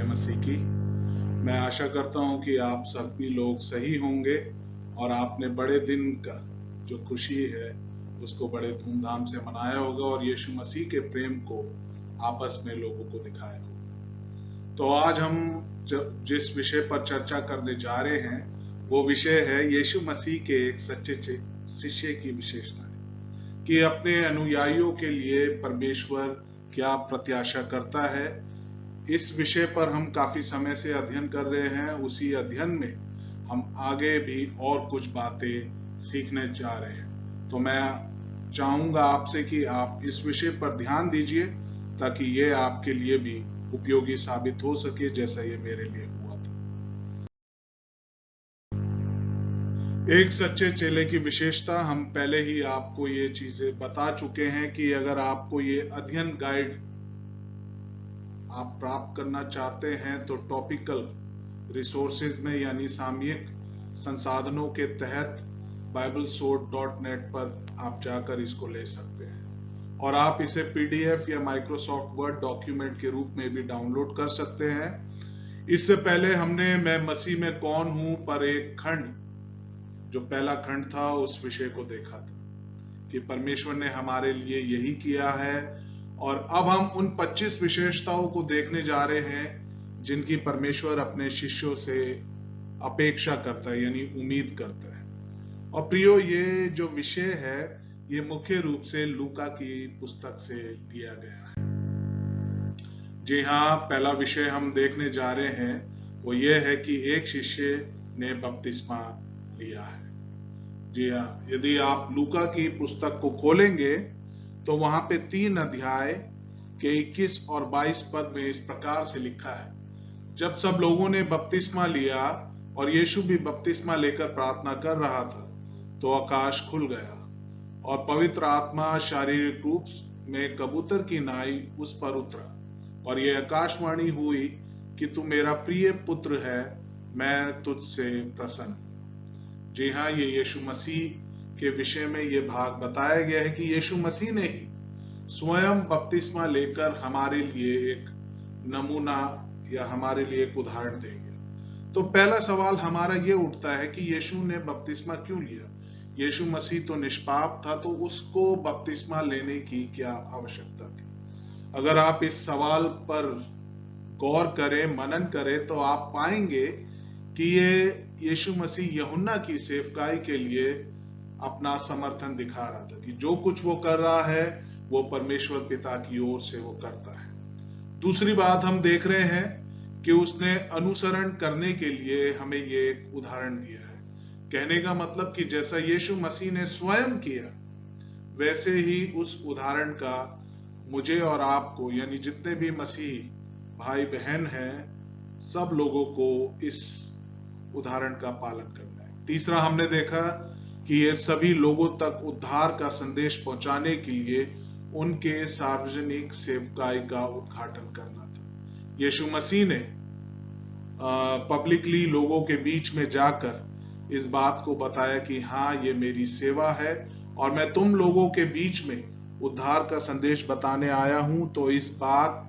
मसीह की। मैं आशा करता हूं कि आप सभी लोग सही होंगे और आपने बड़े दिन का जो खुशी है उसको बड़े धूमधाम से मनाया होगा और यीशु मसीह के प्रेम को आपस में लोगों को दिखाया होगा। तो आज हम जिस विषय पर चर्चा करने जा रहे हैं वो विषय है यीशु मसीह के एक सच्चे शिष्य की विशेषताएं, कि अपने अनुयायियों के लिए परमेश्वर क्या प्रत्याशा करता है। इस विषय पर हम काफी समय से अध्ययन कर रहे हैं। उसी अध्ययन में हम आगे भी और कुछ बातें सीखने जा रहे हैं। तो मैं चाहूंगा आपसे कि आप इस विषय पर ध्यान दीजिए ताकि ये आपके लिए भी उपयोगी साबित हो सके जैसा ये मेरे लिए हुआ था। एक सच्चे चेले की विशेषता, हम पहले ही आपको ये चीजें बता चुके हैं कि अगर आपको ये अध्ययन गाइड आप प्राप्त करना चाहते हैं तो टॉपिकल रिसोर्सेज में यानी सामयिक संसाधनों के तहत BibleSword.net पर आप जाकर इसको ले सकते हैं और आप इसे PDF या माइक्रोसॉफ्ट वर्ड डॉक्यूमेंट के रूप में भी डाउनलोड कर सकते हैं। इससे पहले हमने मैं मसीह में कौन हूं पर एक खंड, जो पहला खंड था, उस विषय को देखा था कि परमेश्वर ने हमारे लिए यही किया है। और अब हम उन 25 विशेषताओं को देखने जा रहे हैं जिनकी परमेश्वर अपने शिष्यों से अपेक्षा करता है यानी उम्मीद करता है। और प्रियो, ये जो विषय है ये मुख्य रूप से लूका की पुस्तक से लिया गया है। जी हाँ, पहला विषय हम देखने जा रहे हैं वो ये है कि एक शिष्य ने बपतिस्मा लिया है। जी हाँ, यदि आप लूका की पुस्तक को खोलेंगे तो वहां पे 3 अध्याय के 21 और 22 पद में इस प्रकार से लिखा है, जब सब लोगों ने बपतिस्मा लिया और यीशु भी बपतिस्मा लेकर प्रार्थना कर रहा था तो आकाश खुल गया और पवित्र आत्मा शारीरिक रूप में कबूतर की नाई उस पर उतरा और यह आकाशवाणी हुई कि तू मेरा प्रिय पुत्र है, मैं तुझसे प्रसन्न हूं। जी हाँ, ये यीशु मसीह के विषय में ये भाग बताया गया है कि यीशु मसीह ने ही स्वयं बपतिस्मा लेकर हमारे लिए एक नमूना या हमारे लिए एक उदाहरण देंगे। तो पहला सवाल हमारा ये उठता है कि यीशु ने बपतिस्मा क्यों लिया? यीशु मसीह तो निष्पाप था, तो उसको बपतिस्मा लेने की क्या आवश्यकता थी? अगर आप इस सवाल पर गौर करें, मनन करें, तो आप पाएंगे कि ये यीशु मसीह यूहन्ना की सेवकाई के लिए अपना समर्थन दिखा रहा था कि जो कुछ वो कर रहा है वो परमेश्वर पिता की ओर से वो करता है। दूसरी बात हम देख रहे हैं कि उसने अनुसरण करने के लिए हमें ये एक उदाहरण दिया है। कहने का मतलब कि जैसा यीशु मसीह ने स्वयं किया वैसे ही उस उदाहरण का मुझे और आपको यानी जितने भी मसीही भाई बहन हैं सब लोगों को इस उदाहरण का पालन करना है। तीसरा हमने देखा कि ये सभी लोगों तक उद्धार का संदेश पहुंचाने के लिए उनके सार्वजनिक सेवकाई का उद्घाटन करना था। यीशु मसीह ने पब्लिकली लोगों के बीच में जाकर इस बात को बताया कि हाँ, ये मेरी सेवा है और मैं तुम लोगों के बीच में उद्धार का संदेश बताने आया हूं। तो इस बात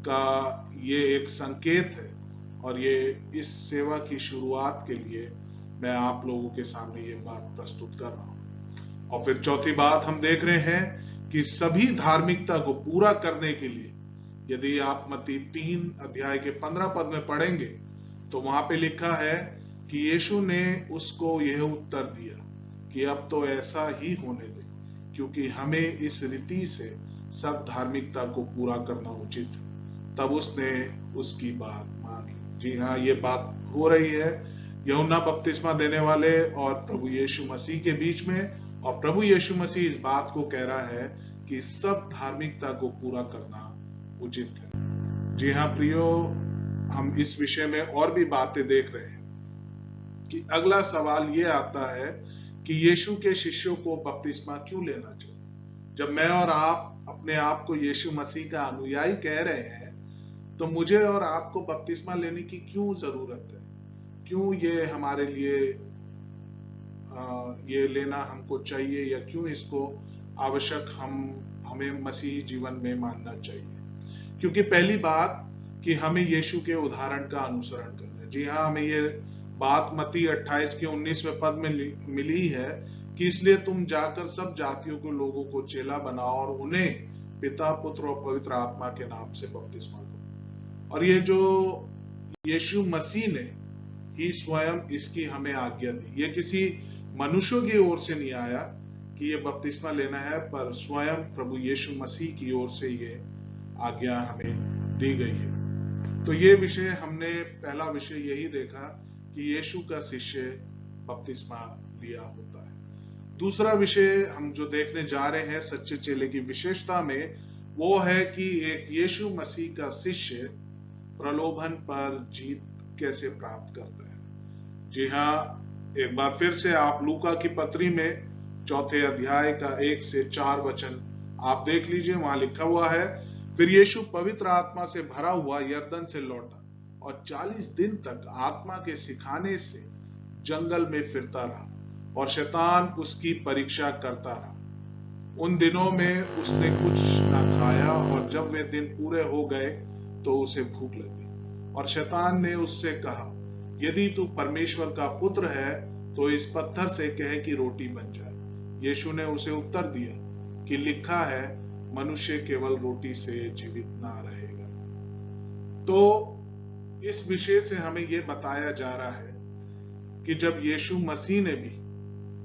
का ये एक संकेत है और ये इस सेवा की शुरुआत के लिए मैं आप लोगों के सामने ये बात प्रस्तुत कर रहा हूं। और फिर चौथी बात हम देख रहे हैं कि सभी धार्मिकता को पूरा करने के लिए, यदि आप मत्ती 3 अध्याय के 15 पद में पढ़ेंगे तो वहां पे लिखा है कि यीशु ने उसको यह उत्तर दिया कि अब तो ऐसा ही होने दे, क्योंकि हमें इस रीति से सब धार्मिकता को पूरा करना उचित है। तब उसने उसकी बात मानी। जी हाँ, ये बात हो रही है यूहन्ना बपतिस्मा देने वाले और प्रभु यीशु मसीह के बीच में, और प्रभु यीशु मसीह इस बात को कह रहा है कि सब धार्मिकता को पूरा करना उचित है। जी हाँ प्रियो, हम इस विषय में और भी बातें देख रहे हैं कि अगला सवाल ये आता है कि यीशु के शिष्यों को बपतिस्मा क्यों लेना चाहिए? जब मैं और आप अपने आप को यीशु मसीह का अनुयायी कह रहे हैं तो मुझे और आपको बपतिस्मा लेने की क्यों जरूरत है? क्यों ये हमारे लिए ये लेना हमको चाहिए या क्यों इसको आवश्यक हमें मसीही जीवन में मानना चाहिए? क्योंकि पहली बात, कि हमें यीशु के उदाहरण का अनुसरण करना है। जी हाँ, हमें ये बात मत्ती 28 के 19वें पद में मिली है कि इसलिए तुम जाकर सब जातियों के लोगों को चेला बनाओ और उन्हें पिता, पुत्र और पवित्र आत्मा के नाम से बपतिस्मा दो। और ये जो यीशु मसीह ने ही स्वयं इसकी हमें आज्ञा दी। ये किसी मनुष्यों की ओर से नहीं आया कि ये बपतिस्मा लेना है, पर स्वयं प्रभु यीशु मसीह की ओर से ये आज्ञा हमें दी गई है। तो ये विषय हमने, पहला विषय यही देखा कि यीशु का शिष्य बपतिस्मा लिया होता है। दूसरा विषय हम जो देखने जा रहे हैं सच्चे चेले की विशेषता में, वो है कि एक यीशु मसीह का शिष्य प्रलोभन पर जीत कैसे प्राप्त करता है। जी हाँ, एक बार फिर से आप लूका की पत्री में 4 अध्याय का 1 से 4 वचन आप देख लीजिए। वहां लिखा हुआ है, फिर यीशु पवित्र आत्मा से भरा हुआ यरदन से लौटा और 40 दिन तक आत्मा के सिखाने से जंगल में फिरता रहा और शैतान उसकी परीक्षा करता रहा। उन दिनों में उसने कुछ न खाया और जब वे दिन पूरे हो गए तो उसे भूख लगी। और शैतान ने उससे कहा, यदि तू परमेश्वर का पुत्र है तो इस पत्थर से कहे कि रोटी बन जाए। यीशु ने उसे उत्तर दिया कि लिखा है, मनुष्य केवल रोटी से जीवित ना रहेगा। तो इस विषय से हमें यह बताया जा रहा है कि जब यीशु मसीह ने भी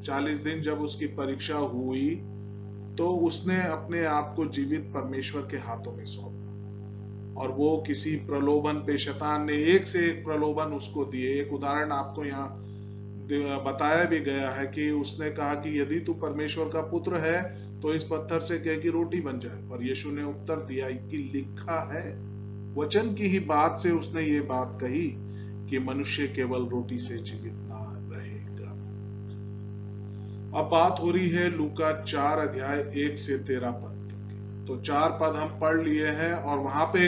40 दिन जब उसकी परीक्षा हुई तो उसने अपने आप को जीवित परमेश्वर के हाथों में सौंपा और वो किसी प्रलोभन पे, शैतान ने एक से एक प्रलोभन उसको दिए। एक उदाहरण आपको यहाँ बताया भी गया है कि उसने कहा कि यदि तू परमेश्वर का पुत्र है तो इस पत्थर से कह कि रोटी बन जाए। और यीशु ने उत्तर दिया कि लिखा है। वचन की ही बात से उसने ये बात कही कि मनुष्य केवल रोटी से जीवित ना रहेगा। अब बात हो रही है लूका 4 अध्याय 1 से 13 पद की। तो 4 पद हम पढ़ लिए हैं और वहां पे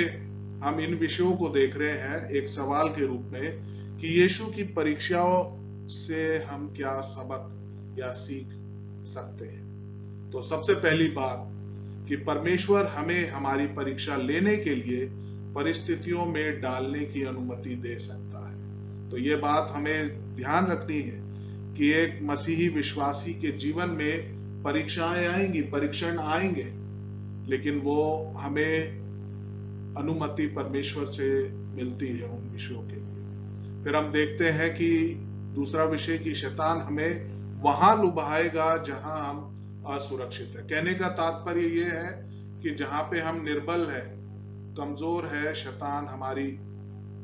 हम इन विषयों को देख रहे हैं एक सवाल के रूप में कि यीशु की परीक्षाओं से हम क्या सबक या सीख सकते हैं। तो सबसे पहली बात कि परमेश्वर हमें हमारी परीक्षा लेने के लिए परिस्थितियों में डालने की अनुमति दे सकता है। तो ये बात हमें ध्यान रखनी है कि एक मसीही विश्वासी के जीवन में परीक्षाएं आएंगी, परीक्षण आएंगे, लेकिन वो हमें अनुमति परमेश्वर से मिलती है उन विषयों के लिए। फिर हम देखते हैं कि दूसरा विषय कि शैतान हमें वहां लुभाएगा जहां हम असुरक्षित है। कहने का तात्पर्य यह है कि जहां पे हम निर्बल है, कमजोर है, शैतान हमारी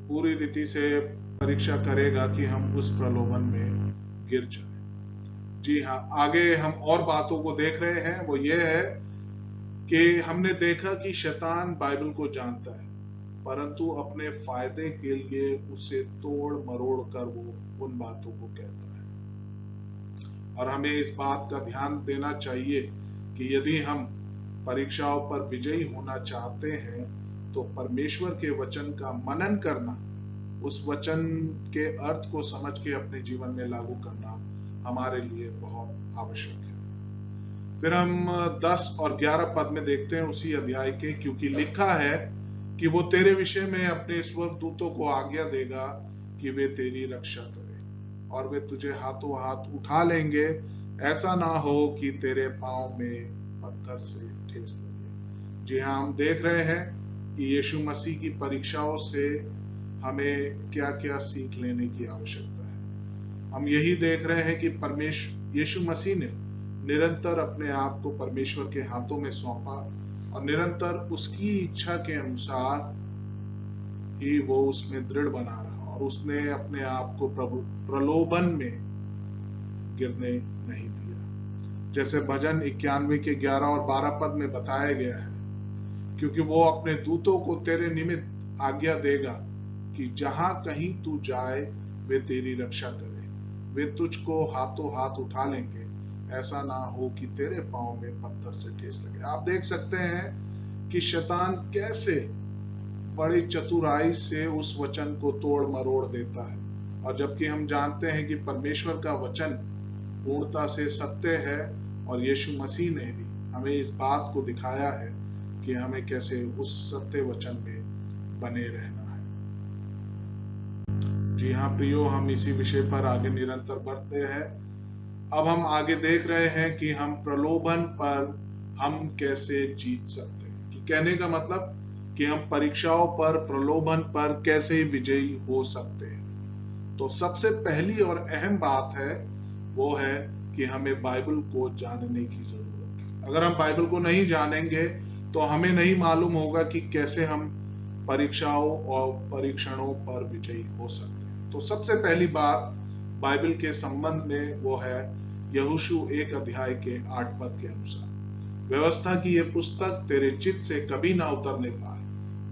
पूरी रीति से परीक्षा करेगा कि हम उस प्रलोभन में गिर जाए। जी हाँ, आगे हम और बातों को देख रहे हैं। वो ये है कि हमने देखा कि शैतान बाइबल को जानता है, परंतु अपने फायदे के लिए उसे तोड़ मरोड़ कर वो उन बातों को कहता है। और हमें इस बात का ध्यान देना चाहिए कि यदि हम परीक्षाओं पर विजयी होना चाहते हैं तो परमेश्वर के वचन का मनन करना, उस वचन के अर्थ को समझ के अपने जीवन में लागू करना हमारे लिए बहुत आवश्यक है। फिर हम 10 और 11 पद में देखते हैं उसी अध्याय के, क्योंकि लिखा है कि वो तेरे विषय में अपने स्वर्गदूतों को आज्ञा देगा कि वे तेरी रक्षा करें और वे तुझे हाथों हाथ उठा लेंगे, ऐसा ना हो कि तेरे पांव में पत्थर से ठेस लगे। जी हाँ, हम देख रहे हैं कि यीशु मसीह की परीक्षाओं से हमें क्या क्या सीख लेने की आवश्यकता है। हम यही देख रहे हैं कि यीशु मसीह ने निरंतर अपने आप को परमेश्वर के हाथों में सौंपा और निरंतर उसकी इच्छा के अनुसार ही वो उसमें दृढ़ बना रहा और उसने अपने आप को प्रलोभन में गिरने नहीं दिया। जैसे भजन 91 के 11 और 12 पद में बताया गया है, क्योंकि वो अपने दूतों को तेरे निमित्त आज्ञा देगा कि जहां कहीं तू जाए वे तेरी रक्षा करें, वे तुझको हाथों हाथ उठा लेंगे, ऐसा ना हो कि तेरे पांव में पत्थर से ठेस लगे। आप देख सकते हैं कि शैतान कैसे बड़ी चतुराई से उस वचन को तोड़ मरोड़ देता है। और जबकि हम जानते हैं कि परमेश्वर का वचन पूर्णता से सत्य है और यीशु मसीह ने भी हमें इस बात को दिखाया है कि हमें कैसे उस सत्य वचन में बने रहना है। जी हाँ प्रियो, हम इसी विषय पर आगे निरंतर बढ़ते हैं। अब हम आगे देख रहे हैं कि हम प्रलोभन पर हम कैसे जीत सकते हैं, कि कहने का मतलब कि हम परीक्षाओं पर, प्रलोभन पर कैसे विजयी हो सकते हैं। तो सबसे पहली और अहम बात है वो है कि हमें बाइबल को जानने की जरूरत है। अगर हम बाइबल को नहीं जानेंगे तो हमें नहीं मालूम होगा कि कैसे हम परीक्षाओं और परीक्षणों पर विजयी हो सकते हैं। तो सबसे पहली बात बाइबल के संबंध में वो है यहोशू 1 अध्याय के 8 पद के अनुसार, व्यवस्था की यह पुस्तक तेरे चित्त से कभी ना उतरने पाए,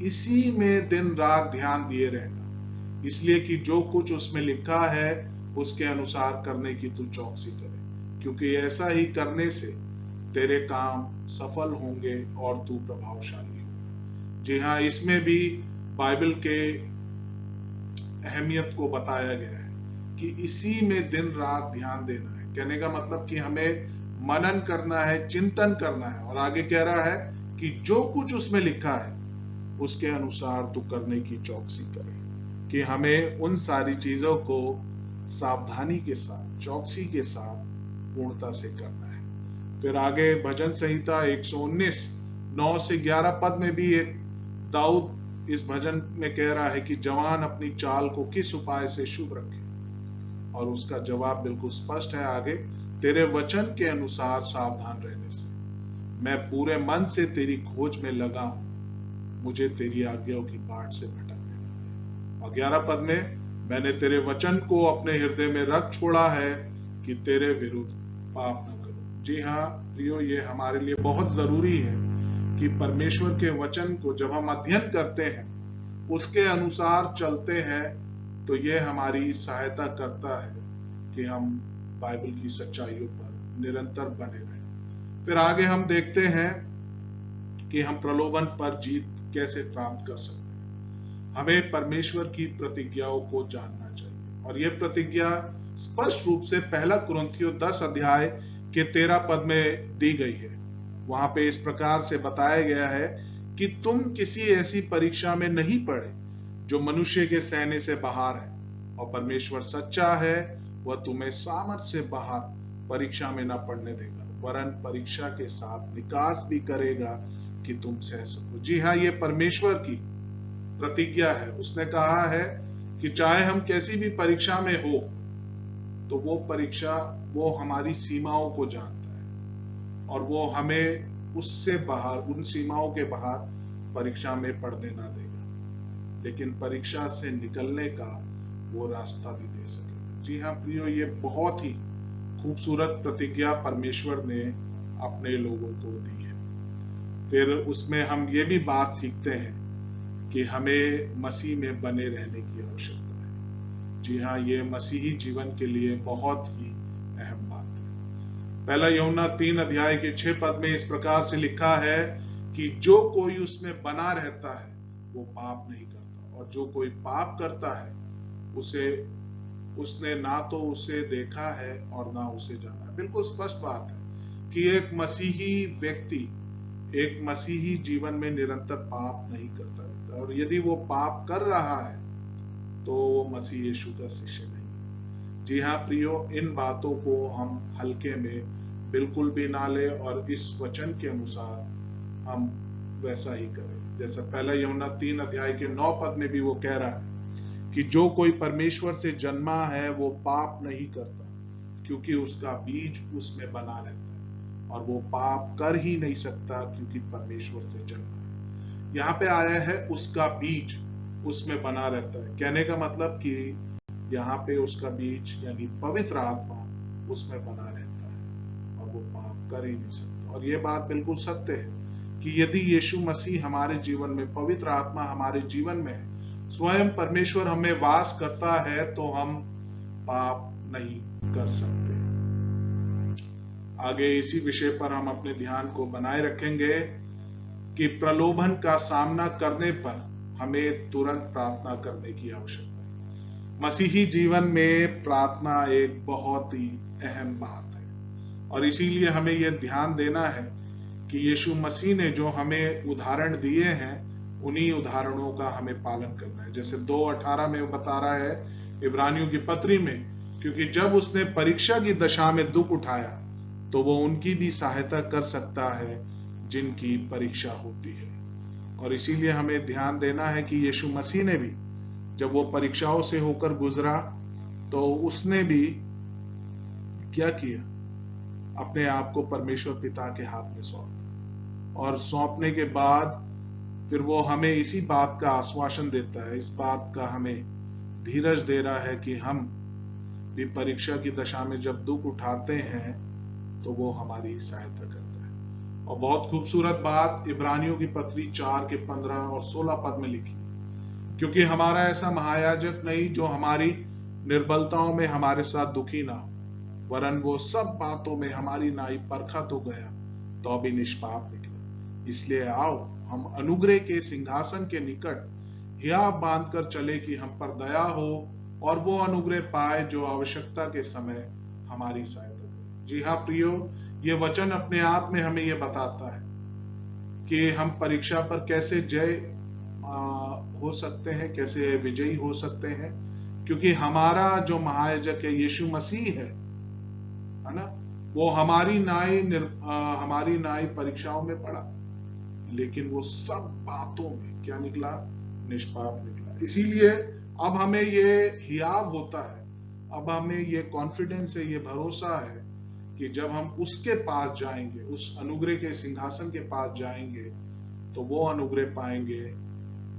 इसी में दिन रात ध्यान दिए रहना, इसलिए कि जो कुछ उसमें लिखा है उसके अनुसार करने की तू चौकसी करे, क्योंकि ऐसा ही करने से तेरे काम सफल होंगे और तू प्रभावशाली होगा। जी हाँ, इसमें भी बाइबल के अहमियत को बताया गया है कि इसी में दिन रात ध्यान देना है। कहने का मतलब कि हमें मनन करना है, चिंतन करना है, और आगे कह रहा है कि जो कुछ उसमें लिखा है उसके अनुसार तू करने की चौकसी करे, कि हमें उन सारी चीजों को सावधानी के साथ, चौकसी के साथ पूर्णता से करना है। फिर आगे भजन संहिता 119 9 से 11 पद में भी एक दाऊद इस भजन में कह रहा है कि जवान अपनी चाल को किस उपाय से शुभ रखे, और उसका जवाब बिल्कुल स्पष्ट है आगे, तेरे वचन के अनुसार सावधान रहने से। मैं पूरे मन से तेरी खोज में लगा हूं, मुझे तेरी आज्ञाओं की बाट से भटकने न दे। और 11 पद में, मैंने तेरे वचन को अपने हृदय में रख छोड़ा है कि तेरे विरुद्ध पाप न करूं। जी हाँ प्रियो, ये हमारे लिए बहुत जरूरी है कि परमेश्वर के वचन को जब हम अध्ययन करते हैं, उसके अनुसार चलते हैं, तो ये हमारी सहायता करता है कि हम बाइबल की सच्चाइयों पर निरंतर बने रहें। फिर आगे हम देखते हैं कि हम प्रलोभन पर जीत कैसे प्राप्त कर सकते हैं। हमें परमेश्वर की प्रतिज्ञाओं को जानना चाहिए, और यह प्रतिज्ञा स्पष्ट रूप से 1 कुरिन्थियों 10 अध्याय के 13 पद में दी गई है। वहां पे इस प्रकार से बताया गया है कि तुम किसी ऐसी परीक्षा में नहीं पड़े जो मनुष्य के सहने से बाहर है, और परमेश्वर सच्चा है, वह तुम्हें सामर्थ से बाहर परीक्षा में न पड़ने देगा, वरन परीक्षा के साथ निकास भी करेगा कि तुम सह सको। जी हाँ, ये परमेश्वर की प्रतिज्ञा है। उसने कहा है कि चाहे हम कैसी भी परीक्षा में हो, तो वो परीक्षा, वो हमारी सीमाओं को जानता है, और वो हमें उससे बाहर, उन सीमाओं के बाहर परीक्षा में पढ़ने ना देगा, लेकिन परीक्षा से निकलने का वो रास्ता भी दे सकेगा। जी हाँ प्रियो, ये बहुत ही खूबसूरत प्रतिज्ञा परमेश्वर ने अपने लोगों को दी है। फिर उसमें हम ये भी बात सीखते हैं कि हमें मसीह में बने रहने की आवश्यकता है। जी हाँ, ये मसीही जीवन के लिए बहुत ही अहम बात है। 1 यूहन्ना 3 अध्याय के 6 पद में इस प्रकार से लिखा है कि जो कोई उसमें बना रहता है वो पाप नहीं करता, और जो कोई पाप करता है उसने ना तो उसे देखा है और ना उसे जाना है। बिल्कुल स्पष्ट बात है कि एक मसीही व्यक्ति एक मसीही जीवन में निरंतर पाप नहीं करता रहता, और यदि वो पाप कर रहा है तो वो मसीह यीशु का शिष्य नहीं। जी हाँ प्रियो, इन बातों को हम हल्के में बिल्कुल भी ना ले, और इस वचन के अनुसार हम वैसा ही करें। जैसा 1 यूहन्ना 3 अध्याय के 9 पद में भी वो कह रहा है कि जो कोई परमेश्वर से जन्मा है वो पाप नहीं करता, क्योंकि उसका बीज उसमें बना रहता है, और वो पाप कर ही नहीं सकता क्योंकि परमेश्वर से जन्मा है। यहाँ पे आया है उसका बीज उसमें बना रहता है। कहने का मतलब कि यहाँ पे उसका बीज यानी पवित्र आत्मा उसमें बना रहता है, और वो पाप कर ही नहीं सकता। और ये बात बिल्कुल सत्य है कि यदि यीशु मसीह हमारे जीवन में, पवित्र आत्मा हमारे जीवन में है, स्वयं परमेश्वर हमें वास करता है, तो हम पाप नहीं कर सकते। आगे इसी विषय पर हम अपने ध्यान को बनाए रखेंगे कि प्रलोभन का सामना करने पर हमें तुरंत प्रार्थना करने की आवश्यकता है। मसीही जीवन में प्रार्थना एक बहुत ही अहम बात है, और इसीलिए हमें यह ध्यान देना है कि यीशु मसीह ने जो हमें उदाहरण दिए हैं उन्हीं उदाहरणों का हमें पालन करना है। जैसे 2:18 में बता रहा है इब्रानियों की पत्री में, क्योंकि जब उसने परीक्षा की दशा में दुख उठाया तो वो उनकी भी सहायता कर सकता है जिनकी परीक्षा होती है। और इसीलिए हमें ध्यान देना है कि यीशु मसीह ने भी जब वो परीक्षाओं से होकर गुजरा तो उसने भी क्या किया, अपने आप को परमेश्वर पिता के हाथ में सौंपा, और सौंपने के बाद फिर वो हमें इसी बात का आश्वासन देता है, इस बात का हमें धीरज दे रहा है कि हम भी परीक्षा की दशा में जब दुख उठाते हैं तो वो हमारी सहायता करता है। और बहुत खूबसूरत बात इब्रानियों की पत्री 4 के 15 और 16 पद में लिखी, क्योंकि हमारा ऐसा महायाजक नहीं जो हमारी निर्बलताओं में हमारे साथ दुखी ना हो, वरन वो सब बातों में हमारी नाई परखा तो गया तो भी निष्पाप निकला। इसलिए आओ हम अनुग्रह के सिंहासन के निकट हियाव बांधकर चले कि हम पर दया हो और वो अनुग्रह पाए जो आवश्यकता के समय हमारी सहायता करे। जी हाँ प्रियो, ये वचन अपने आप में हमें ये बताता है कि हम परीक्षा पर कैसे जय हो सकते हैं, कैसे विजयी हो सकते हैं, क्योंकि हमारा जो महायाजक है यीशु मसीह है ना, वो हमारी नाई परीक्षाओं में पड़ा, लेकिन वो सब बातों में क्या निकला, निष्पाप निकला। इसीलिए अब हमें ये हियाव होता है, अब हमें ये कॉन्फिडेंस है, ये भरोसा है कि जब हम उसके पास जाएंगे, उस अनुग्रह के सिंहासन के पास जाएंगे, तो वो अनुग्रह पाएंगे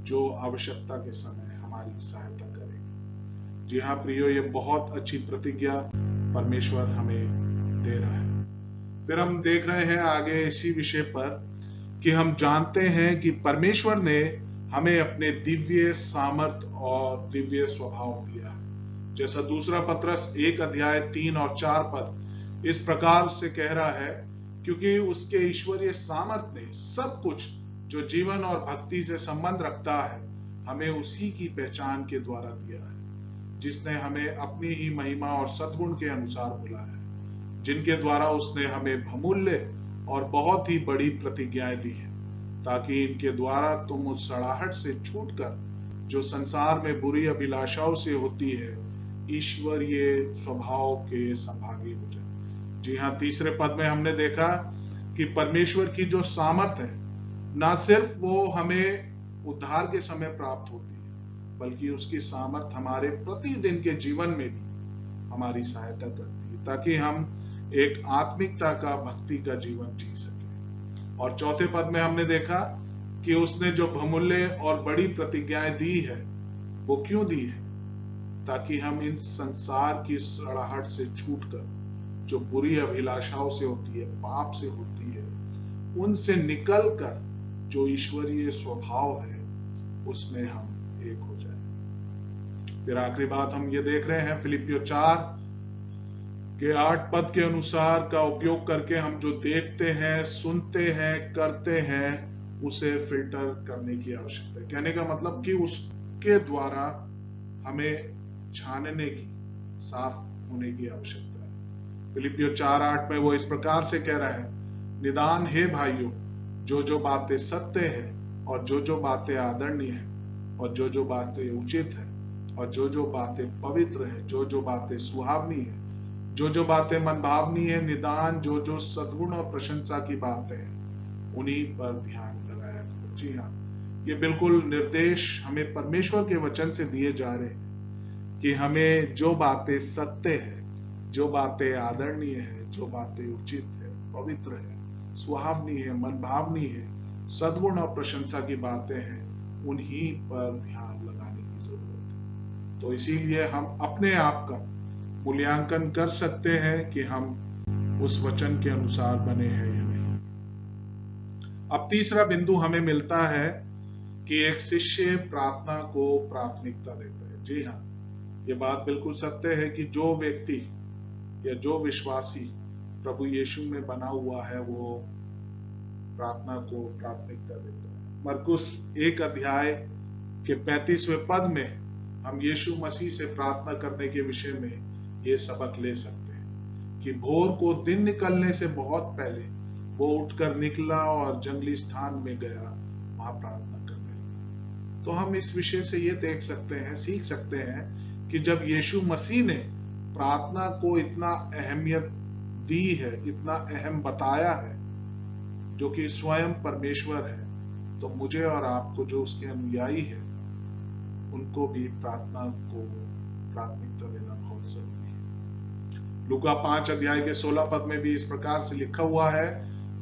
जो आवश्यकता के समय हमारी सहायता करेंगे। जी हाँ प्रियो, ये बहुत अच्छी प्रतिज्ञा परमेश्वर हमें दे रहा है। फिर हम देख रहे हैं आगे इसी विषय पर कि हम जानते हैं कि परमेश्वर ने हमें अपने दिव्य सामर्थ और दिव्य स्वभाव दिया है। जैसा 2 पत्रस 1 अध्याय 3 और 4 पद इस प्रकार से कह रहा है, क्योंकि उसके ईश्वरीय सामर्थ ने सब कुछ जो जीवन और भक्ति से संबंध रखता है हमें उसी की पहचान के द्वारा दिया है, जिसने हमें अपनी ही महिमा और सद्गुण के अनुसार बुलाया है, जिनके द्वारा उसने हमें बहुमूल्य और बहुत ही बड़ी प्रतिज्ञाएं दी है, ताकि इनके द्वारा तुम उस सड़ाहट से छूटकर जो संसार में बुरी अभिलाषाओं से होती है ईश्वरीय स्वभाव के संभागी हो जाए। जी हाँ, 3 पद में हमने देखा कि परमेश्वर की जो सामर्थ है, ना सिर्फ वो हमें उद्धार के समय प्राप्त होती है, बल्कि उसकी सामर्थ हमारे प्रतिदिन के जीवन में भी हमारी सहायता करती है, ताकि हम एक आत्मिकता का, भक्ति का जीवन जी सके। और 4 पद में हमने देखा कि उसने जो बहुमूल्य और बड़ी प्रतिज्ञाएं दी है, वो क्यों दी है, ताकि हम इन संसार की सड़ाहट से छूटकर जो बुरी अभिलाषाओं से होती है, पाप से होती है, उनसे निकलकर जो ईश्वरीय स्वभाव है उसमें हम एक हो जाए। फिर आखिरी बात हम ये देख रहे हैं फिलिपियों 4 के 8 पद के अनुसार का उपयोग करके हम जो देखते हैं, सुनते हैं, करते हैं, उसे फिल्टर करने की आवश्यकता है। कहने का मतलब कि उसके द्वारा हमें छानने की, साफ होने की आवश्यकता है। फिलिपियों 4:8 में वो इस प्रकार से कह रहा है, निदान हे भाइयों, जो जो बातें सत्य है और जो जो बातें आदरणीय है और जो जो बातें उचित है और जो जो बातें पवित्र है, जो जो बातें सुहावनी है, जो जो बातें मनभावनी है, निदान जो जो सद्गुण और प्रशंसा की बातें हैं, उन्हीं पर ध्यान लगाया करो। जी हाँ, ये बिल्कुल निर्देश हमें परमेश्वर के वचन से दिए जा रहे हैं कि हमें जो बातें सत्य है, जो बातें आदरणीय है, जो बातें उचित है, पवित्र है, सुहावनी है, मनभावनी है, सद्गुण और प्रशंसा की बातें हैं, उन्हीं पर ध्यान लगाने की जरूरत है। तो इसीलिए हम अपने आप का मूल्यांकन कर सकते हैं कि हम उस वचन के अनुसार बने हैं या नहीं। अब तीसरा बिंदु हमें मिलता है कि एक शिष्य प्रार्थना को प्राथमिकता देता है। जी हाँ, ये बात बिल्कुल सत्य है कि जो व्यक्ति या जो विश्वासी प्रभु यीशु में बना हुआ है वो प्रार्थना को प्राथमिकता देता है। मरकुस 1 अध्याय के 35वें पद में हम यीशु मसीह से प्रार्थना करने के विषय में ये सबक ले सकते हैं कि भोर को दिन निकलने से बहुत पहले वो उठकर निकला और जंगली स्थान में गया, वहां प्रार्थना करने लगा। तो हम इस विषय से ये देख सकते हैं, सीख सकते हैं कि जब यीशु मसीह ने प्रार्थना को इतना अहमियत दी है, इतना अहम बताया है, जो कि स्वयं परमेश्वर है, तो मुझे और आपको जो उसके अनुयायी है उनको भी प्रार्थना को प्राथमिकता देना बहुत जरूरी है। लूका 5 अध्याय के 16 पद में भी इस प्रकार से लिखा हुआ है,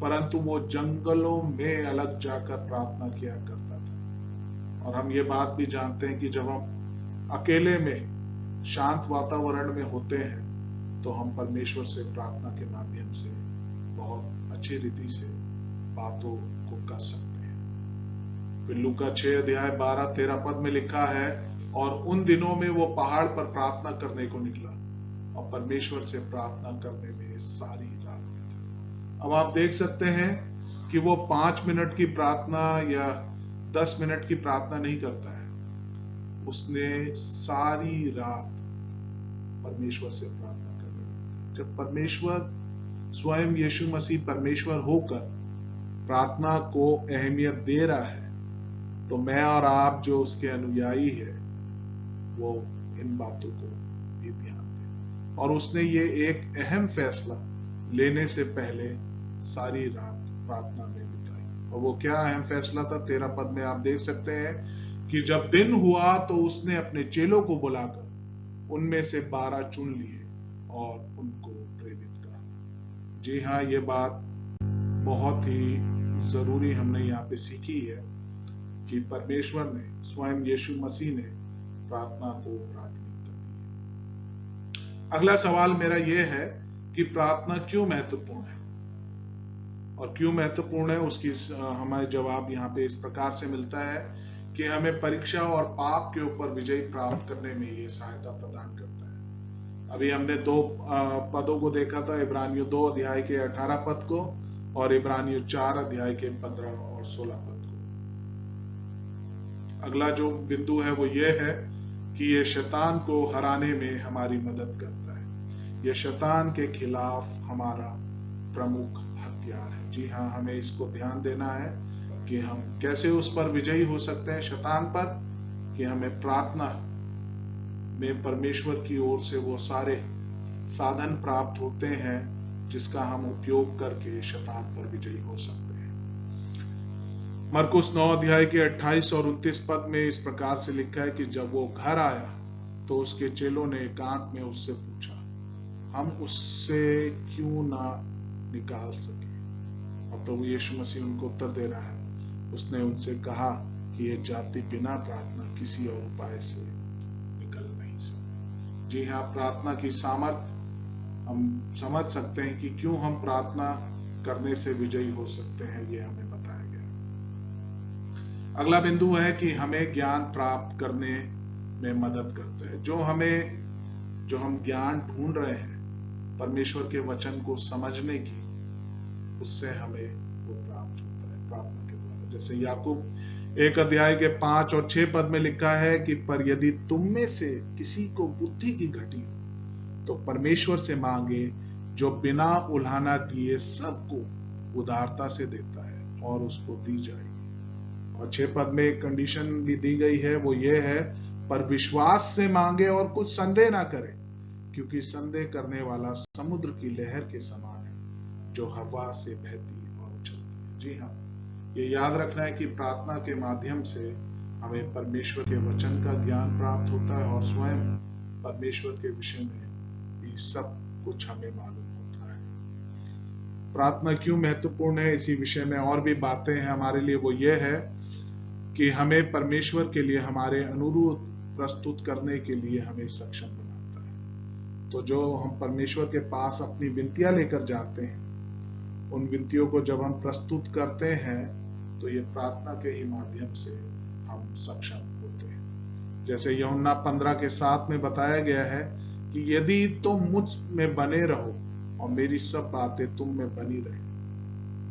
परंतु वो जंगलों में अलग जाकर प्रार्थना किया करता था। और हम ये बात भी जानते हैं कि जब हम अकेले में शांत वातावरण में होते हैं तो हम परमेश्वर से प्रार्थना के माध्यम से बहुत अच्छी रीति से बातों को कर सकते हैं। फिर लूका 6 अध्याय 12-13 पद में लिखा है, और उन दिनों में वो पहाड़ पर प्रार्थना करने को निकला और परमेश्वर से प्रार्थना करने में सारी रात बिता। अब आप देख सकते हैं कि वो 5 मिनट की प्रार्थना या 10 मिनट की प्रार्थना नहीं करता है, उसने सारी रात परमेश्वर से प्रार्थना करने लगा। जब परमेश्वर स्वयं यीशु मसीह परमेश्वर होकर प्रार्थना को अहमियत दे रहा है, तो मैं और आप जो उसके अनुयायी है वो इन बातों को भी ध्यान दें। और उसने ये एक अहम फैसला लेने से पहले सारी रात प्रार्थना में बिताई। और वो क्या अहम फैसला था? 13 पद में आप देख सकते हैं कि जब दिन हुआ तो उसने अपने चेलों को बुलाकर उनमें से 12 चुन लिए और उनको प्रेरित करा। जी हाँ, ये बात बहुत ही जरूरी हमने यहाँ पे सीखी है कि परमेश्वर ने, स्वयं यीशु मसीह ने प्रार्थना को प्राथमिकता दी। अगला सवाल मेरा यह है कि प्रार्थना क्यों महत्वपूर्ण है, और क्यों महत्वपूर्ण है उसकी हमें जवाब यहाँ पे इस प्रकार से मिलता है कि हमें परीक्षा और पाप के ऊपर विजय प्राप्त करने में ये सहायता प्रदान करता है। अभी हमने 2 पदों को देखा था, इब्रानियों 2 अध्याय के 18 पद को और इब्रानियों 4 अध्याय के 15 और 16 पद को। अगला जो बिंदु है वो ये है कि ये शैतान को हराने में हमारी मदद करता है। ये शैतान के खिलाफ हमारा प्रमुख हथियार है। जी हाँ, हमें इसको ध्यान देना है कि हम कैसे उस पर विजयी हो सकते हैं, शैतान पर, कि हमें प्रार्थना में परमेश्वर की ओर से वो सारे साधन प्राप्त होते हैं जिसका हम उपयोग करके शैतान पर विजयी हो सकते हैं। मरकुस 9 अध्याय के 28 और 29 पद में इस प्रकार से लिखा है कि जब वो घर आया तो उसके चेलों ने एकांत में उससे पूछा, हम उससे क्यों ना निकाल सके? और प्रभु यीशु मसीह उनको उत्तर दे रहा है, उसने उनसे कहा कि ये जाति बिना प्रार्थना किसी और उपाय से निकल नहीं सकती। जी हाँ, प्रार्थना की सामर्थ हम समझ सकते हैं कि क्यों हम प्रार्थना करने से विजयी हो सकते हैं, ये हमें बताया गया। अगला बिंदु है कि हमें ज्ञान प्राप्त करने में मदद करता है। जो हम ज्ञान ढूंढ रहे हैं परमेश्वर के वचन को समझने की, उससे हमें वो प्राप्त होता है प्रार्थना के द्वारा। जैसे याकूब 1 अध्याय के 5 और 6 पद में लिखा है कि पर यदि तुम में से किसी को बुद्धि की घटी हो तो परमेश्वर से मांगे, जो बिना उल्हाना दिए सबको उदारता से देता है और उसको दी जाएगी। और 6 पद में एक कंडीशन भी दी गई है, वो ये है, पर विश्वास से मांगे और कुछ संदेह ना करे, क्योंकि संदेह करने वाला समुद्र की लहर के समान है जो हवा से बहती और उछलती है। जी हाँ, ये याद रखना है कि प्रार्थना के माध्यम से हमें परमेश्वर के वचन का ज्ञान प्राप्त होता है और स्वयं परमेश्वर के विषय में भी सब कुछ हमें मालूम होता है। प्रार्थना क्यों महत्वपूर्ण है, इसी विषय में और भी बातें हैं हमारे लिए। वो ये है कि हमें परमेश्वर के लिए हमारे अनुरोध प्रस्तुत करने के लिए हमें सक्षम बनाता है। तो जो हम परमेश्वर के पास अपनी विनतियां लेकर जाते हैं, उन विनतियों को जब हम प्रस्तुत करते हैं तो ये प्रार्थना के ही माध्यम से हम सक्षम होते हैं। जैसे यूहन्ना 15 के 7 में बताया गया है कि यदि तुम मुझ में बने रहो और मेरी सब बातें तुम में बनी रहे,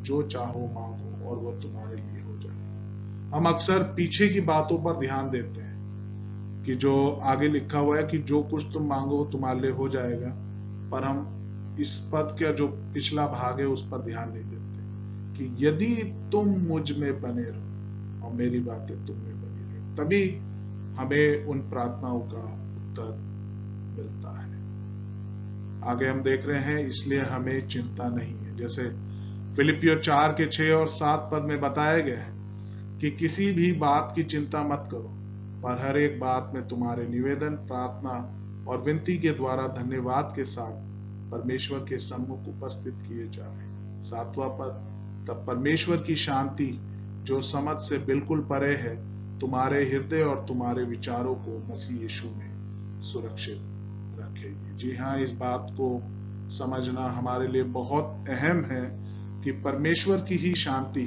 जो चाहो मांगो और वह तुम्हारे लिए हो जाए। हम अक्सर पीछे की बातों पर ध्यान देते हैं कि जो आगे लिखा हुआ है कि जो कुछ तुम मांगो तुम्हारे लिए हो जाएगा, पर हम इस पद का जो पिछला भाग है उस पर ध्यान नहीं देते कि यदि तुम मुझ में बने रहो और मेरी बातें तुम में बनी रहे, तभी हमें उन प्रार्थनाओं का उत्तर मिलता है। आगे हम देख रहे हैं, इसलिए हमें चिंता नहीं है। जैसे फिलिपियो 4 के 6 और 7 पद में बताया गया है कि किसी भी बात की चिंता मत करो, पर हर एक बात में तुम्हारे निवेदन, प्रार्थना और विनती के द्वारा धन्यवाद के साथ परमेश्वर के सम्मुख उपस्थित किए जाए। 7वां पद, तब परमेश्वर की शांति जो समझ से बिल्कुल परे है तुम्हारे हृदय और तुम्हारे विचारों को मसीह यीशु में सुरक्षित रखेगी। जी हाँ, इस बात को समझना हमारे लिए बहुत अहम है कि परमेश्वर की ही शांति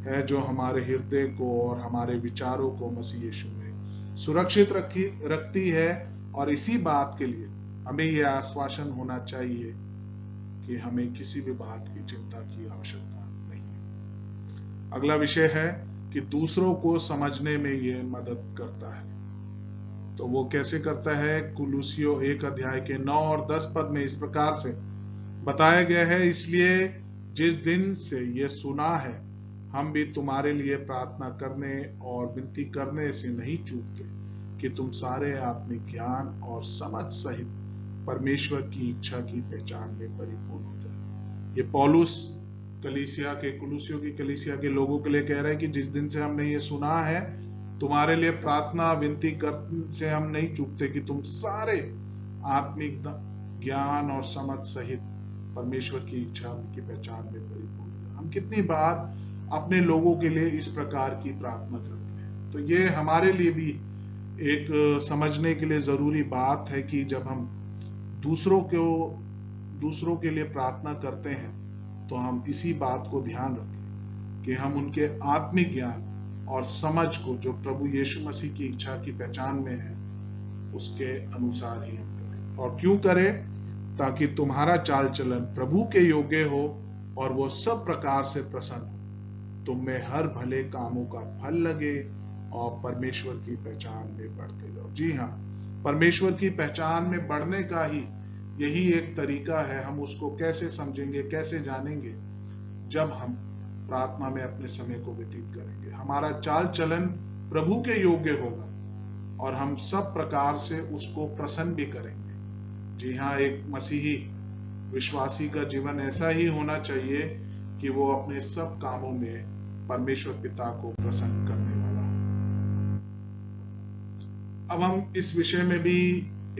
है जो हमारे हृदय को और हमारे विचारों को मसीह यीशु में सुरक्षित रखती है। और इसी बात के लिए हमें यह आश्वासन होना चाहिए कि हमें किसी भी बात की चिंता की आवश्यकता नहीं है। अगला विषय है कि दूसरों को समझने में यह मदद करता है। तो वो कैसे करता है? कुलुसियों 1 अध्याय के 9 और 10 पद में इस प्रकार से बताया गया है, इसलिए जिस दिन से यह सुना है हम भी तुम्हारे लिए प्रार्थना करने और विनती करने से नहीं चूकते कि तुम सारे आत्मिक ज्ञान और समझ सहित परमेश्वर की इच्छा की पहचान में परिपूर्ण हो जाए। ये पौलुस कुलुसियों की कलीसिया के लोगों के लिए कह रहा है कि जिस दिन से हमने ये सुना है तुम्हारे लिए प्रार्थना विनती करने से हम नहीं चूकते कि तुम सारे आत्मिक ज्ञान और समझ सहित परमेश्वर की इच्छा की पहचान में परिपूर्ण हो जाए। हम कितनी बार अपने लोगों के लिए इस प्रकार की प्रार्थना करते हैं। तो ये हमारे लिए भी एक समझने के लिए जरूरी बात है कि जब हम दूसरों के लिए प्रार्थना करते हैं तो हम इसी बात को ध्यान रखें कि हम उनके आत्मिक ज्ञान और समझ को जो प्रभु यीशु मसीह की इच्छा की पहचान में है उसके अनुसार ही हम करें। और क्यों करें? ताकि तुम्हारा चाल चलन प्रभु के योग्य हो और वो सब प्रकार से प्रसन्न हो, तुम में हर भले कामों का फल लगे और परमेश्वर की पहचान में बढ़ते जाओ। जी हाँ, परमेश्वर की पहचान में बढ़ने का ही यही एक तरीका है। हम उसको कैसे समझेंगे, कैसे जानेंगे? जब हम प्रार्थना में अपने समय को व्यतीत करेंगे, हमारा चाल चलन प्रभु के योग्य होगा और हम सब प्रकार से उसको प्रसन्न भी करेंगे। जी हाँ, एक मसीही विश्वासी का जीवन ऐसा ही होना चाहिए कि वो अपने सब कामों में परमेश्वर पिता को प्रसन्न करने वाला हो। अब हम इस विषय में भी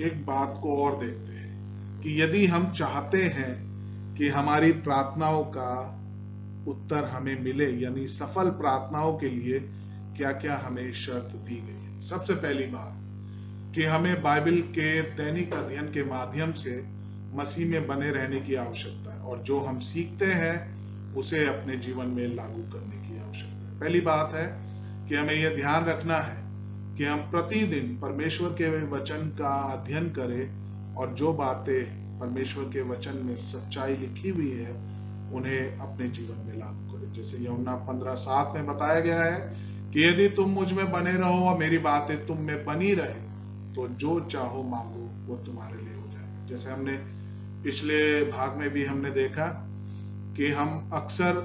एक बात को और देखते हैं कि यदि हम चाहते हैं कि हमारी प्रार्थनाओं का उत्तर हमें मिले, यानी सफल प्रार्थनाओं के लिए क्या क्या हमें शर्त दी गई है। सबसे पहली बात कि हमें बाइबल के दैनिक अध्ययन के माध्यम से मसीह में बने रहने की आवश्यकता है और जो हम सीखते हैं उसे अपने जीवन में लागू करने की आवश्यकता है। पहली बात है कि हमें यह ध्यान रखना है कि हम प्रतिदिन परमेश्वर के वचन का अध्ययन करें और जो बातें परमेश्वर के वचन में सच्चाई लिखी हुई है उन्हें अपने जीवन में लागू करें। जैसे यूहन्ना 15:7 में बताया गया है कि यदि तुम मुझ में बने रहो और मेरी बातें तुम में बनी रहे तो जो चाहो मांगो वो तुम्हारे लिए हो जाएगा। जैसे हमने पिछले भाग में भी हमने देखा कि हम अक्सर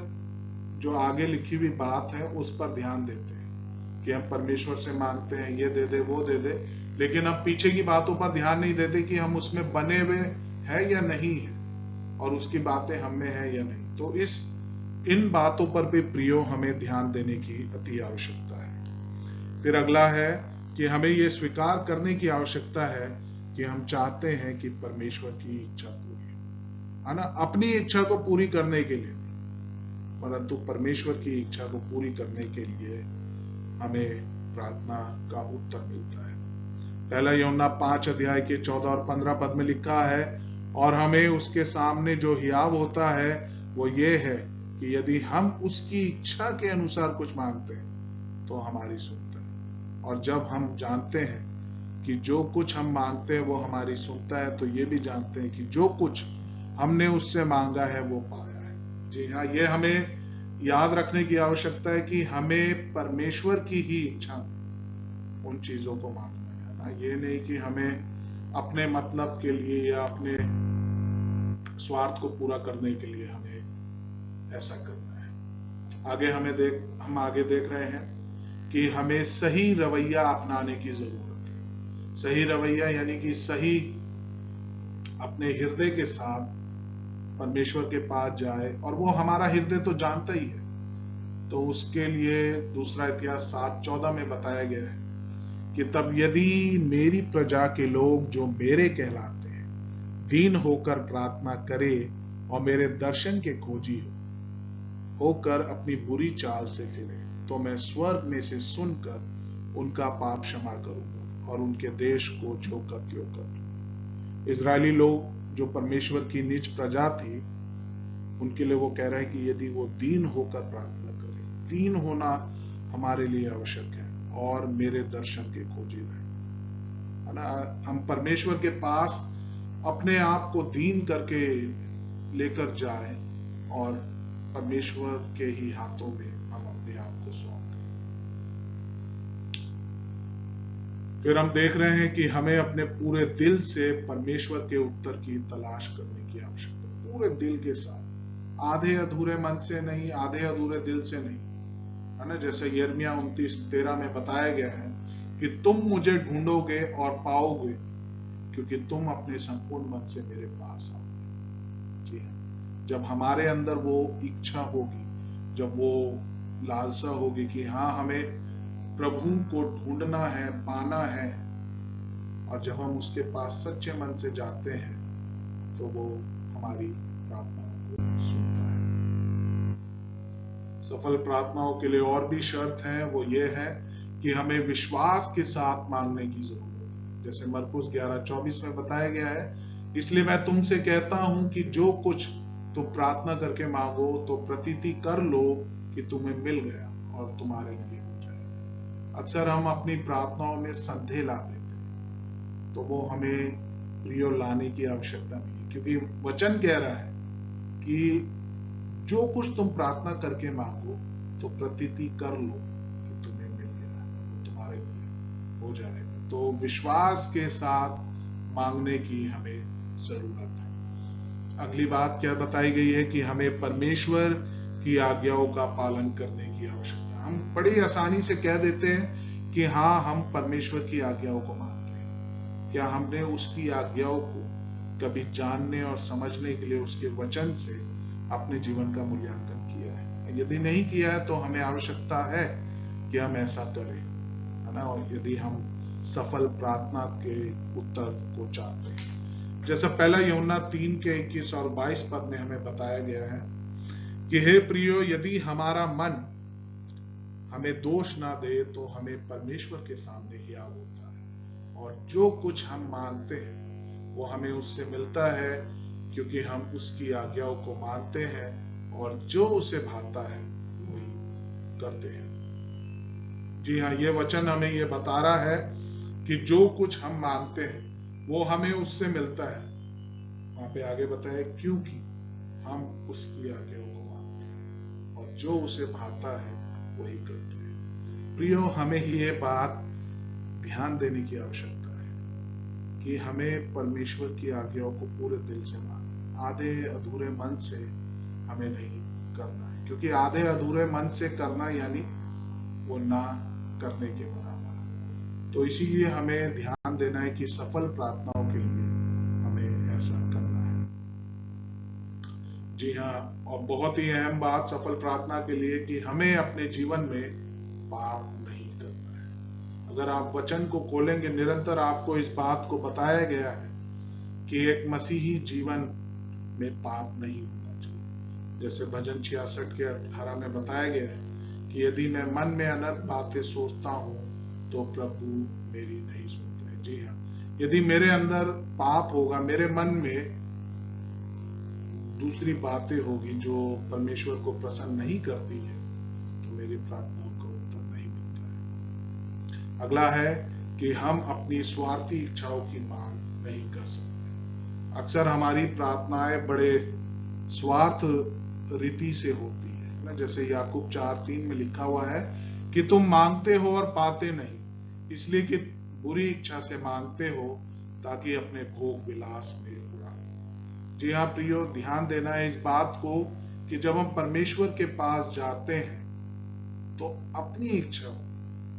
जो आगे लिखी हुई बात है उस पर ध्यान देते हैं कि हम परमेश्वर से मांगते हैं ये दे दे वो दे दे, लेकिन हम पीछे की बातों पर ध्यान नहीं देते कि हम उसमें बने हुए है या नहीं है और उसकी बातें हम में है या नहीं। तो इन बातों पर भी प्रियो हमें ध्यान देने की अति आवश्यकता है। फिर अगला है कि हमें यह स्वीकार करने की आवश्यकता है कि हम चाहते हैं कि परमेश्वर की इच्छा पूरी हो, है ना, अपनी इच्छा को पूरी करने के लिए नहीं, परंतु परमेश्वर की इच्छा को पूरी करने के लिए हमें प्रार्थना का उत्तर मिलता है। पहला यूहन्ना 5 अध्याय के 14 और 15 पद में लिखा है, और हमें उसके सामने जो हियाव होता है वो ये है कि यदि हम उसकी इच्छा के अनुसार कुछ मांगते हैं तो हमारी सुनता है। और जब हम जानते हैं कि जो कुछ हम मांगते हैं वो हमारी सुनता है तो ये भी जानते हैं कि जो कुछ हमने उससे मांगा है वो पाया है। जी हाँ, ये हमें याद रखने की आवश्यकता है कि हमें परमेश्वर की ही इच्छा उन चीजों को मांगना है ना, ये नहीं कि हमें अपने मतलब के लिए या अपने स्वार्थ को पूरा करने के लिए हमें ऐसा करना है। हम आगे देख रहे हैं कि हमें सही रवैया अपनाने की जरूरत है। सही रवैया यानी कि सही अपने हृदय के साथ परमेश्वर के पास जाए, और वो हमारा हृदय तो जानता ही है। तो उसके लिए दूसरा इतिहास 7:14 में बताया गया है कि तब यदि मेरी प्रजा के लोग जो मेरे कहलाते हैं दीन होकर प्रार्थना करे और मेरे दर्शन के खोजी होकर अपनी बुरी चाल से फिरे, तो मैं स्वर्ग में से सुनकर उनका पाप क्षमा करूंगा और उनके देश को जो कर त्यों कर दूंगा। इजरायली लोग जो परमेश्वर की निज प्रजा थी, उनके लिए वो कह रहे हैं कि यदि वो दीन होकर प्रार्थना करें, दीन होना हमारे लिए आवश्यक है, और मेरे दर्शन के खोजी रहे, है ना। हम परमेश्वर के पास अपने आप को दीन करके लेकर जाएं और परमेश्वर के ही हाथों में हम अपने आप को सौंप दें। फिर हम देख रहे हैं कि हमें अपने पूरे दिल से परमेश्वर के उत्तर की तलाश करने की आवश्यकता है, पूरे दिल के साथ, आधे अधूरे मन से नहीं, आधे अधूरे दिल से नहीं, है ना। जैसे यिर्मयाह 29:13 में बताया गया है कि तुम मुझे ढूंढोगे और पाओगे, क्योंकि तुम अपने संपूर्ण मन से मेरे पास आओगे। जी हाँ, जब हमारे अंदर वो इच्छा होगी, जब वो लालसा होगी कि हाँ हमें प्रभु को ढूंढना है, पाना है, और जब हम उसके पास सच्चे मन से जाते हैं तो वो हमारी प्रार्थनाओं को सुनता है। सफल प्रार्थनाओं के लिए और भी शर्त है, वो ये है कि हमें विश्वास के साथ मांगने की जरूरत है। जैसे मरकुस 11:24 में बताया गया है, इसलिए मैं तुमसे कहता हूं कि जो कुछ तुम प्रार्थना करके मांगो तो प्रतीति कर लो कि तुम्हें मिल गया और तुम्हारे लिए हो जाएगा। अक्सर हम अपनी प्रार्थनाओं में संदेह ला देते हैं, तो वो हमें प्रियो लाने की आवश्यकता नहीं है, क्योंकि वचन कह रहा है कि जो कुछ तुम प्रार्थना करके मांगो तो प्रतीति कर लो कि तुम्हें मिल गया, वो तुम्हारे लिए हो जाएगा। तो विश्वास के साथ मांगने की हमें जरूरत है। अगली बात क्या बताई गई है कि हमें परमेश्वर की आज्ञाओं का पालन करने की आवश्यकता है। हम बड़ी आसानी से कह देते हैं कि हाँ हम परमेश्वर की आज्ञाओं को मानते हैं। क्या हमने उसकी आज्ञाओं को कभी जानने और समझने के लिए उसके वचन से अपने जीवन का मूल्यांकन किया है? यदि नहीं किया है तो हमें आवश्यकता है कि हम ऐसा करें, है ना। और यदि हम सफल प्रार्थना के उत्तर को चाहते हैं, जैसा पहला यूहन्ना 3:21 और 22 पद में हमें बताया गया है कि हे प्रियो, यदि हमारा मन हमें दोष ना दे तो हमें परमेश्वर के सामने हियाव होता है, और जो कुछ हम मांगते हैं वो हमें उससे मिलता है, क्योंकि हम उसकी आज्ञाओं को मानते हैं और जो उसे भाता है वही करते हैं। जी हाँ, ये वचन हमें ये बता रहा है कि जो कुछ हम मांगते हैं वो हमें उससे मिलता है। वहां पे आगे बताया क्योंकि हम उसकी आज्ञाओं को मानते हैं और जो उसे भाता है वही करते हैं। प्रियो, हमें ये बात ध्यान देने की आवश्यकता है कि हमें परमेश्वर की आज्ञाओं को पूरे दिल से मानना, आधे अधूरे मन से हमें नहीं करना है, क्योंकि आधे अधूरे मन से करना यानी वो ना करने के बराबर है। तो इसीलिए हमें ध्यान देना है कि सफल प्रार्थनाओं के लिए हमें ऐसा करना है। जी हाँ, और बहुत ही अहम बात सफल प्रार्थना के लिए कि हमें अपने जीवन में पाप नहीं करना है। अगर आप वचन को खोलेंगे, निरंतर आपको इस बात को बताया गया है कि एक मसीही जीवन में पाप नहीं होना चाहिए। जैसे भजन 66:18 में बताया गया है कि यदि मैं मन में अनर्थ बातें सोचता हूं तो प्रभु मेरी नहीं सुनते। जी हाँ, यदि मेरे अंदर पाप होगा, मेरे मन में दूसरी बातें होगी जो परमेश्वर को प्रसन्न नहीं करती है, तो मेरी प्रार्थनाओं का उत्तर नहीं मिलता है। अगला है कि हम अपनी स्वार्थी इच्छाओं की मांग नहीं कर सकते। अक्सर हमारी प्रार्थनाएं बड़े स्वार्थ रीति से होती है ना। जैसे याकूब 4:3 में लिखा हुआ है कि तुम मांगते हो और पाते नहीं, इसलिए कि बुरी इच्छा से मांगते हो ताकि अपने भोग विलास में उड़ा। जी हाँ प्रियो, ध्यान देना है इस बात को कि जब हम परमेश्वर के पास जाते हैं तो अपनी इच्छा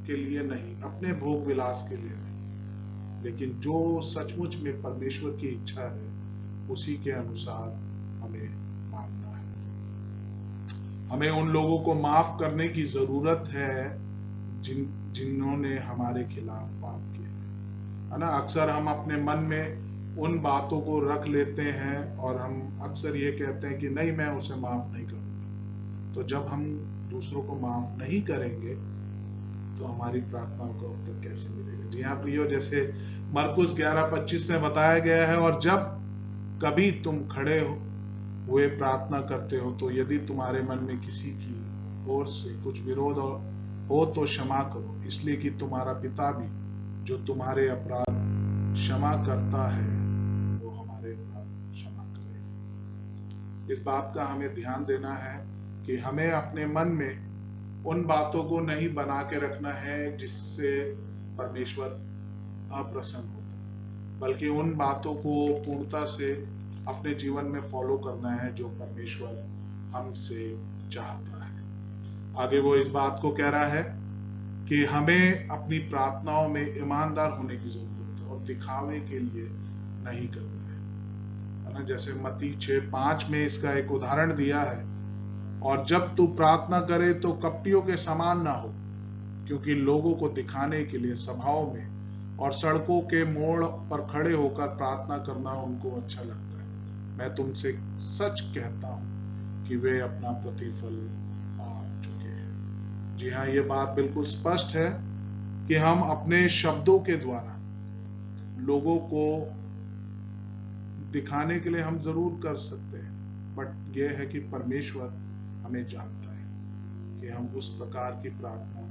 के लिए नहीं, अपने भोग विलास के लिए नहीं, लेकिन जो सचमुच में परमेश्वर की इच्छा है उसी के अनुसार हमें मांगना है। हमें उन लोगों को माफ करने की जरूरत है जिन्होंने हमारे खिलाफ पाप किया है ना। अक्सर हम अपने मन में उन बातों को रख लेते हैं और हम अक्सर ये कहते हैं कि नहीं, मैं उसे माफ नहीं करूंगा। तो जब हम दूसरों को माफ नहीं करेंगे तो हमारी प्रार्थनाओं का उत्तर कैसे मिलेगा। जी हाँ प्रियो, जैसे मरकुस 11:25 में बताया गया है, और जब कभी तुम खड़े हुए प्रार्थना करते हो तो यदि तुम्हारे मन में किसी की ओर से कुछ विरोध हो तो क्षमा करो, इसलिए कि तुम्हारा पिता भी जो तुम्हारे अपराध क्षमा करता है वो हमारे अपराध क्षमा करेगा। इस बात का हमें ध्यान देना है कि हमें अपने मन में उन बातों को नहीं बना के रखना है जिससे परमेश्वर अप्रसन्न होता है, बल्कि उन बातों को पूर्णता से अपने जीवन में फॉलो करना है जो परमेश्वर हमसे चाहता है। आगे वो इस बात को कह रहा है कि हमें अपनी प्रार्थनाओं में ईमानदार होने की जरूरत है और दिखावे के लिए नहीं करना है ना। जैसे मत्ती 6:5 में इसका एक उदाहरण दिया है, और जब तू प्रार्थना करे तो कपटियों के समान ना हो, क्योंकि लोगों को दिखाने के लिए सभाओं में और सड़कों के मोड़ पर खड़े होकर प्रार्थना करना उनको अच्छा लगता है। मैं तुमसे सच कहता हूं कि वे अपना प्रतिफल पा चुके हैं। जी हाँ, ये बात बिल्कुल स्पष्ट है कि हम अपने शब्दों के द्वारा लोगों को दिखाने के लिए हम जरूर कर सकते हैं, बट यह है कि परमेश्वर हमें जानता है कि हम उस प्रकार की प्रार्थना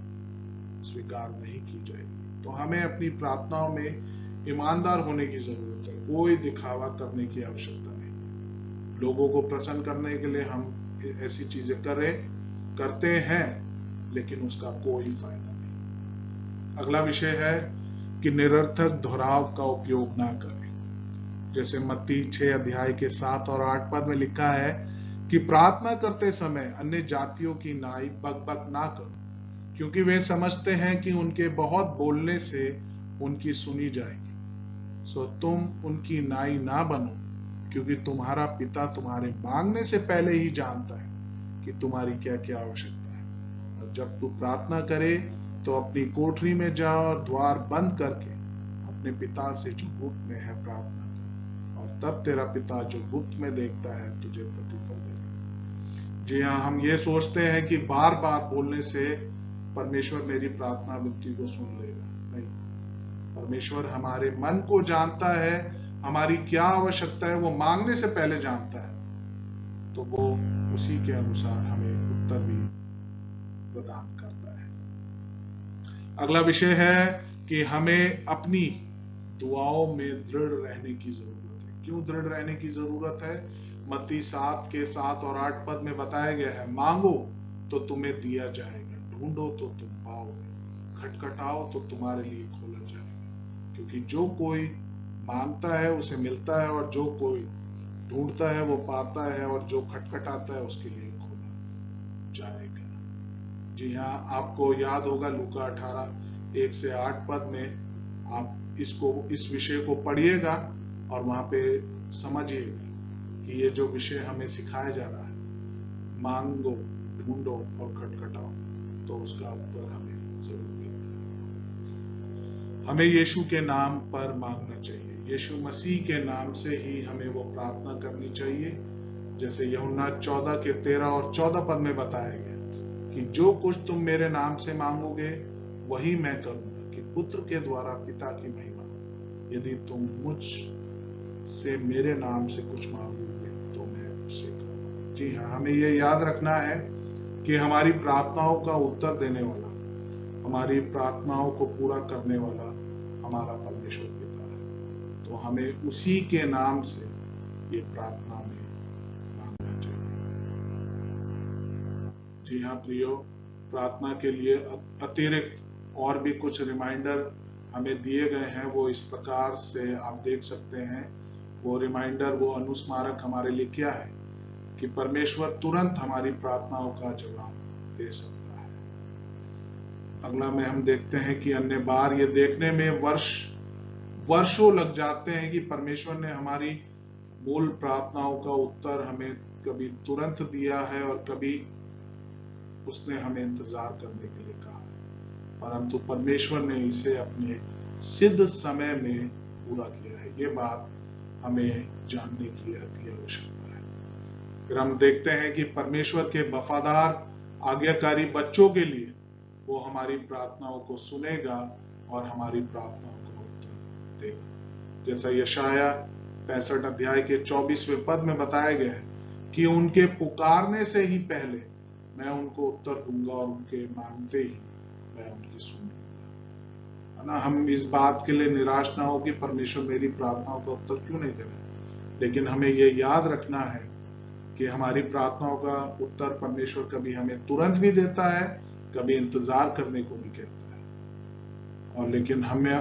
स्वीकार नहीं की जाएगी। तो हमें अपनी प्रार्थनाओं में ईमानदार होने की जरूरत है, कोई दिखावा करने की आवश्यकता नहीं। लोगों को प्रसन्न करने के लिए हम ऐसी चीजें करते हैं, लेकिन उसका कोई फायदा नहीं। अगला विषय है कि निरर्थक दोहराव का उपयोग ना करें। जैसे मत्ती 6:7 और 8 पद में लिखा है कि प्रार्थना करते समय अन्य जातियों की नाई बकबक ना करो, क्योंकि वे समझते हैं कि उनके बहुत बोलने से उनकी सुनी जाएगी। सो तुम उनकी नाई ना बनो, क्योंकि तुम्हारा पिता तुम्हारे मांगने से पहले ही जानता है कि तुम्हारी क्या क्या आवश्यकता है। और जब तू प्रार्थना करे तो अपनी कोठरी में जा और द्वार बंद करके अपने पिता से जो गुप्त में है प्रार्थना कर, और तब तेरा पिता जो गुप्त में देखता है तुझे प्रतिफल देगा। जी हाँ, हम ये सोचते हैं कि बार बार बोलने से परमेश्वर मेरी प्रार्थना विनती को सुन लेगा। नहीं, परमेश्वर हमारे मन को जानता है, हमारी क्या आवश्यकता है वो मांगने से पहले जानता है, तो वो उसी के अनुसार हमें उत्तर भी प्रदान करता है। अगला विषय है कि हमें अपनी दुआओं में दृढ़ रहने की जरूरत है। क्यों दृढ़ रहने की जरूरत है? मत्ती 7:7 और 8 पद में बताया गया है, मांगो तो तुम्हें दिया जाएगा, ढूंढो तो तुम पाओगे, खटखटाओ तो तुम्हारे लिए खोला जाएगा। क्योंकि जो कोई मांगता है उसे मिलता है, और जो कोई ढूंढता है वो पाता है, और जो खटखटाता है उसके लिए खोला जाएगा। जी हाँ, आपको याद होगा लूका 18:1-8 पद में आप इस विषय को पढ़िएगा और वहां पे समझिएगा कि ये जो विषय हमें सिखाया जा रहा है, मांगो, ढूंढो और खटखटाओ, तो उसका उत्तर हमें जरूर मिलता है। हमें यीशु के नाम पर मांगना चाहिए, यीशु मसीह के नाम से ही हमें वो प्रार्थना करनी चाहिए। जैसे यूहन्ना 14:13 और 14 पद में बताया गया कि जो कुछ तुम मेरे नाम से मांगोगे वही मैं करूंगा, कि पुत्र के द्वारा पिता की महिमा। यदि तुम मुझ से मेरे नाम से कुछ मांगोगे तो मैं उसे करूंगा। जी हाँ, हमें ये याद रखना है कि हमारी प्रार्थनाओं का उत्तर देने वाला, हमारी प्रार्थनाओं को पूरा करने वाला हमारा परमेश्वर पिता है। तो हमें उसी के नाम से ये प्रार्थना में मांगना चाहिए। जी हाँ प्रियो, प्रार्थना के लिए अतिरिक्त और भी कुछ रिमाइंडर हमें दिए गए हैं, वो इस प्रकार से आप देख सकते हैं। वो रिमाइंडर, वो अनुस्मारक हमारे लिए क्या है कि परमेश्वर तुरंत हमारी प्रार्थनाओं का जवाब दे सकता है। अगला में हम देखते हैं कि अन्य बार ये देखने में वर्षों लग जाते हैं कि परमेश्वर ने हमारी मूल प्रार्थनाओं का उत्तर हमें कभी तुरंत दिया है और कभी उसने हमें इंतजार करने के लिए कहा है, परंतु परमेश्वर ने इसे अपने सिद्ध समय में पूरा किया है। ये बात हमें जानने की अति आवश्यकता है। फिर हम देखते हैं कि परमेश्वर के वफादार आज्ञाकारी बच्चों के लिए वो हमारी प्रार्थनाओं को सुनेगा और हमारी प्रार्थनाओं को उत्तर देगा। जैसा यशाया 65 अध्याय के 24वें पद में बताया गया है कि उनके पुकारने से ही पहले मैं उनको उत्तर दूंगा और उनके मांगते ही मैं उनकी सुन लूंगा। है ना, हम इस बात के लिए निराश ना हो कि परमेश्वर मेरी प्रार्थनाओं का उत्तर क्यों नहीं दे रहे, लेकिन हमें यह याद रखना है कि हमारी प्रार्थनाओं का उत्तर परमेश्वर कभी हमें तुरंत भी देता है, कभी इंतजार करने को भी कहता है, और लेकिन हमें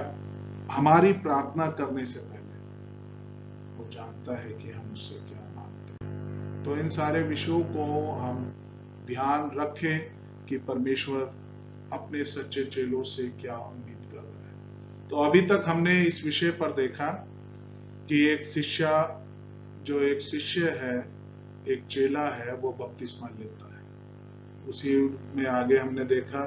हमारी प्रार्थना करने से पहले वो जानता है कि हम उससे क्या मांगते हैं। तो इन सारे विषयों को हम ध्यान रखें कि परमेश्वर अपने सच्चे चेलों से क्या उम्मीद कर रहा है। तो अभी तक हमने इस विषय पर देखा कि एक शिष्य है, एक चेला है, वो बपतिस्मा लेता है। उसी में आगे हमने देखा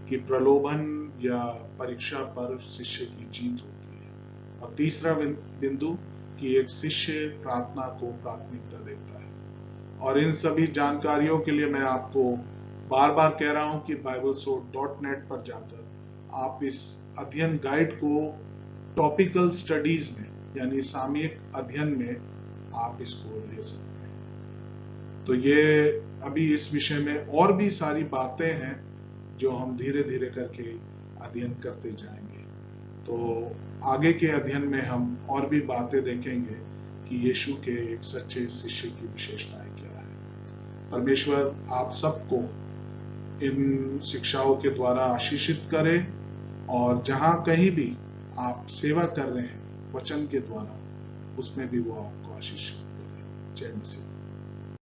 कि प्रलोभन या परीक्षा पर शिष्य की जीत होती है, और तीसरा बिंदु कि एक शिष्य प्रार्थना को प्राथमिकता देता है। और इन सभी जानकारियों के लिए मैं आपको बार बार कह रहा हूं कि BibleSword.net पर जाकर आप इस अध्ययन गाइड को टॉपिकल स्टडीज में यानी सामयिक अध्ययन में आप इसको ले सकते हैं। तो ये अभी इस विषय में और भी सारी बातें हैं जो हम धीरे धीरे करके अध्ययन करते जाएंगे। तो आगे के अध्ययन में हम और भी बातें देखेंगे कि यीशु के एक सच्चे शिष्य की विशेषताएं क्या है। परमेश्वर आप सबको इन शिक्षाओं के द्वारा आशीषित करे, और जहां कहीं भी आप सेवा कर रहे हैं वचन के द्वारा, उसमें भी वो आपको आशीषित करे। जय मसीह।